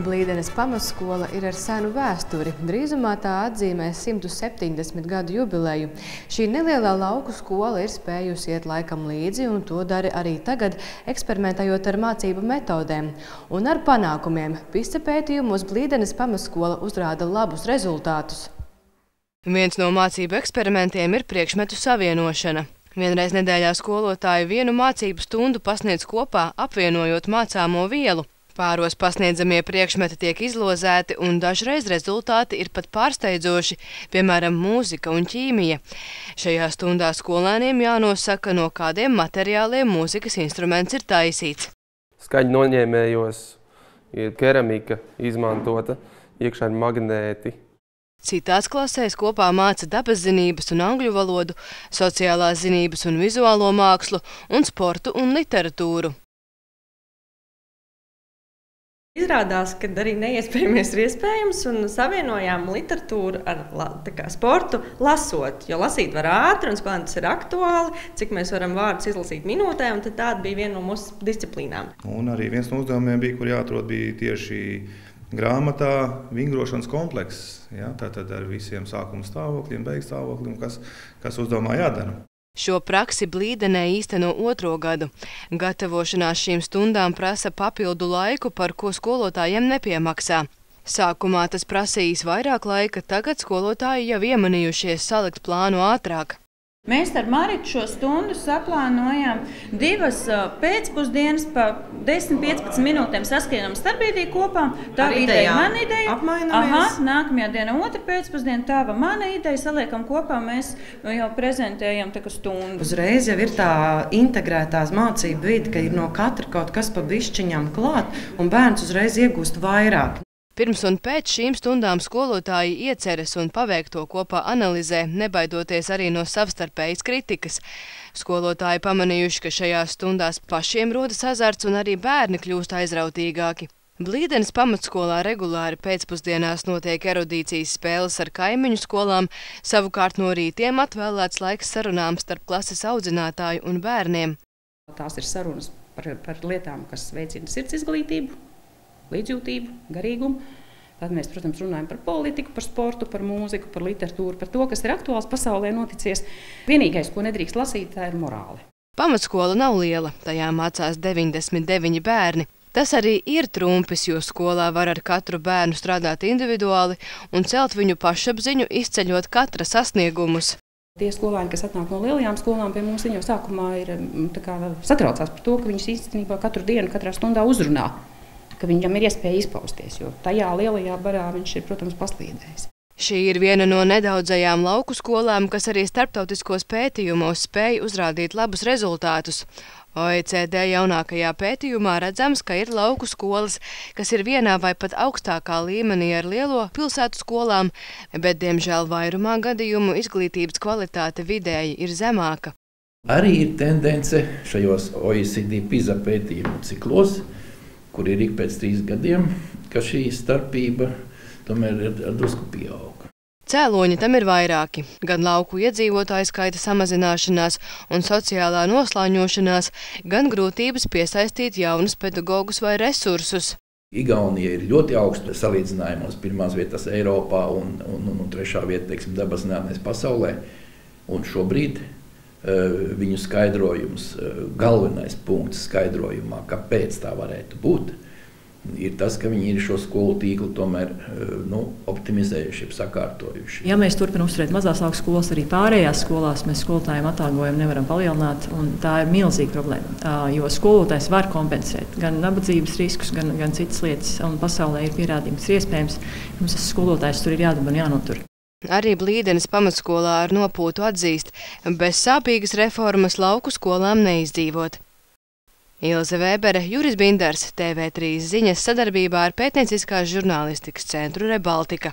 Blīdenes pamatskola ir ar senu vēsturi. Drīzumā tā atzīmēs 170 gadu jubileju. Šī nelielā lauku skola ir spējusi iet laikam līdzi, un to dara arī tagad, eksperimentējot ar mācību metodēm. Un ar panākumiem PISA pētījumos Blīdenes pamatskola uzrāda labus rezultātus. Viens no mācību eksperimentiem ir priekšmetu savienošana. Vienreiz nedēļā skolotāji vienu mācību stundu pasniedz kopā, apvienojot mācāmo vielu. Pāros pasniedzamie priekšmeti tiek izlozēti, un dažreiz rezultāti ir pat pārsteidzoši, piemēram, mūzika un ķīmija. Šajā stundā skolēniem jānosaka, no kādiem materiāliem mūzikas instruments ir taisīts. Skaņu noņēmējos ir keramika izmantota, iekšā ir magnēti. Citās klasēs kopā māca dabaszinības un angļu valodu, sociālās zinības un vizuālo mākslu un sportu un literatūru. Izrādās, ka arī neiespējamies ir iespējams, un savienojām literatūru ar sportu lasot. Jo lasīt var ātri, un skolēniem tas ir aktuāli, cik mēs varam vārdus izlasīt minūtē, un tāda bija viena no mūsu disciplīnām. Un arī viens no uzdevumiem bija, kur jāatrod bija tieši grāmatā vingrošanas komplekss. Ja? Tātad ar visiem sākuma stāvokļiem, beigas stāvokļiem, kas uzdevumā jādara. Šo praksi Blīdenē īsteno 2. gadu. Gatavošanās šīm stundām prasa papildu laiku, par ko skolotājiem nepiemaksā. Sākumā tas prasījis vairāk laika, tagad skolotāji jau iemanījušies salikt plānu ātrāk. Mēs ar Maritu šo stundu saplānojām 2 pēcpusdienas pa 10–15 minūtēm saskrienam starpbrīdī kopā. Tā ideja, mana ideja. Apmainamies. Nākamajā dienā 2. pēcpusdiena, tāva mana ideja, saliekam kopā, mēs jau prezentējam tā kā stundu. Uzreiz jau ir tā integrētās mācību vide, ka ir no katra kaut kas pa bišķiņam klāt, un bērns uzreiz iegūst vairāk. Pirms un pēc šīm stundām skolotāji ieceras un paveikto kopā analizē, nebaidoties arī no savstarpējas kritikas. Skolotāji pamanījuši, ka šajās stundās pašiem rodas azarts un arī bērni kļūst aizrautīgāki. Blīdenes pamatskolā regulāri pēcpusdienās notiek erudīcijas spēles ar kaimiņu skolām, savukārt no rītiem atvēlēts laiks sarunām starp klases audzinātāju un bērniem. Tās ir sarunas par lietām, kas veicina sirds izglītību, līdzjūtību, garīgumu. Tad mēs, protams, runājam par politiku, par sportu, par mūziku, par literatūru, par to, kas ir aktuāls pasaulē noticies. Vienīgais, ko nedrīkst lasīt, tā ir morāli. Pamatskola nav liela, tajā mācās 99 bērni. Tas arī ir trumpis, jo skolā var ar katru bērnu strādāt individuāli un celt viņu pašapziņu, izceļot katra sasniegumus. Tie skolēni, kas atnāk no lielajām skolām pie mums, viņi jau sākumā ir satraucās par to, ka viņus īstenībā katru dienu, katrā stundā uzrunā, ka viņam ir iespēja izpausties, jo tajā lielajā barā viņš ir, protams, paslīdējis. Šī ir viena no nedaudzajām lauku skolām, kas arī starptautiskos pētījumos spēja uzrādīt labus rezultātus. OECD jaunākajā pētījumā redzams, ka ir lauku skolas, kas ir vienā vai pat augstākā līmenī ar lielo pilsētu skolām, bet, diemžēl, vairumā gadījumu izglītības kvalitāte vidēji ir zemāka. Arī ir tendence šajos OECD PISA pētījumu ciklos, kur ir ik pēc 3 gadiem, ka šī starpība tomēr ir drusku pieauga. Cēloņi tam ir vairāki. Gan lauku iedzīvotāju skaita samazināšanās un sociālā noslāņošanās, gan grūtības piesaistīt jaunus pedagogus vai resursus. Igaunija ir ļoti augsta salīdzinājumos, 1. vietas Eiropā un 3. vieta, teiksim, dabasnātnēs pasaulē. Un šobrīd viņu skaidrojums, galvenais punkts skaidrojumā, kāpēc tā varētu būt, ir tas, ka viņi ir šo skolu tīklu tomēr optimizējuši, sakārtojuši. Ja mēs turpinām uzturēt mazās lauku skolas, arī pārējās skolās mēs skolotājiem atalgojumu nevaram palielināt, un tā ir milzīga problēma, jo skolotājs var kompensēt gan nabadzības riskus, gan citas lietas, un pasaulē ir pierādījums, ir iespējams, mums tas skolotājs tur ir jādabā un jānotur. Arī Blīdenes pamatskolā ar nopūtu atzīst, bez sāpīgas reformas lauku skolām neizdzīvot. Ilze Vēbere, Juris Bindars, TV3 ziņas sadarbībā ar Pētnieciskās žurnālistikas centru Rebaltika.